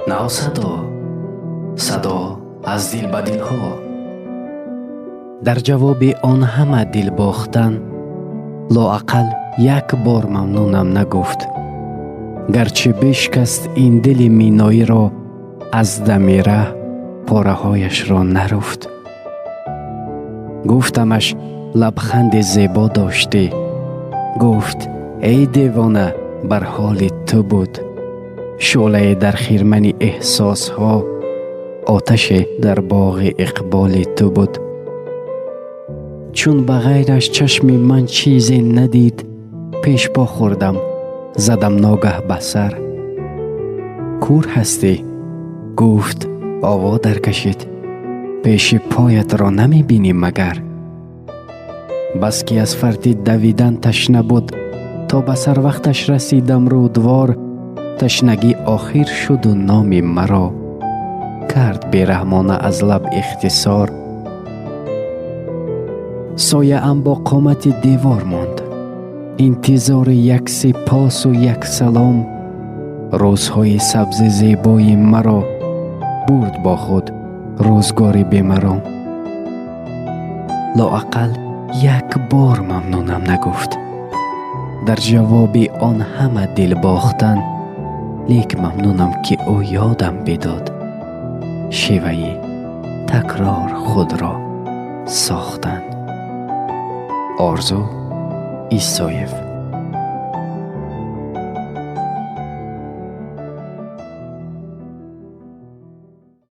нав садо аз дил ба дилҳо. дар ҷавоби он ҳама дил бохтан лоақал як бор мамнунам нагуфт. гарчи бишкаст ин дили миноиро, аз дами раҳ пораҳояшро наруфт. гуфтамаш лабханди зебо доштӣ. гуфт эй девона, бар ҳоли ту буд. шӯлае дар хирмани эҳсосҳо, оташе дар боғи иқболи ту буд. чун ба ғайраш чашми ман чизе надид, пеш по хӯрдам, задам ногаҳ ба сар. кур ҳастӣ? гуфт ово даркашид. пеши поятро намебинӣ магар? бас ки аз фарти давидан ташна буд, то ба сарвақташ расидам рӯдвор. ташнагӣ охир шуду номи маро, кард бераҳмона аз лаб ихтисор. сояам бо қомати девор монд, интизори як сипосу як салом. рӯзҳои сабзи зебои маро бурд бо худ рӯзгори бемаром. лоақал як бор мамнунам нагуфт. дар ҷавоби он ҳама дил бохтан, лек мамнунам ки ӯ ёдам бидод. шеваи такрор худро сохтан. орзу исоев.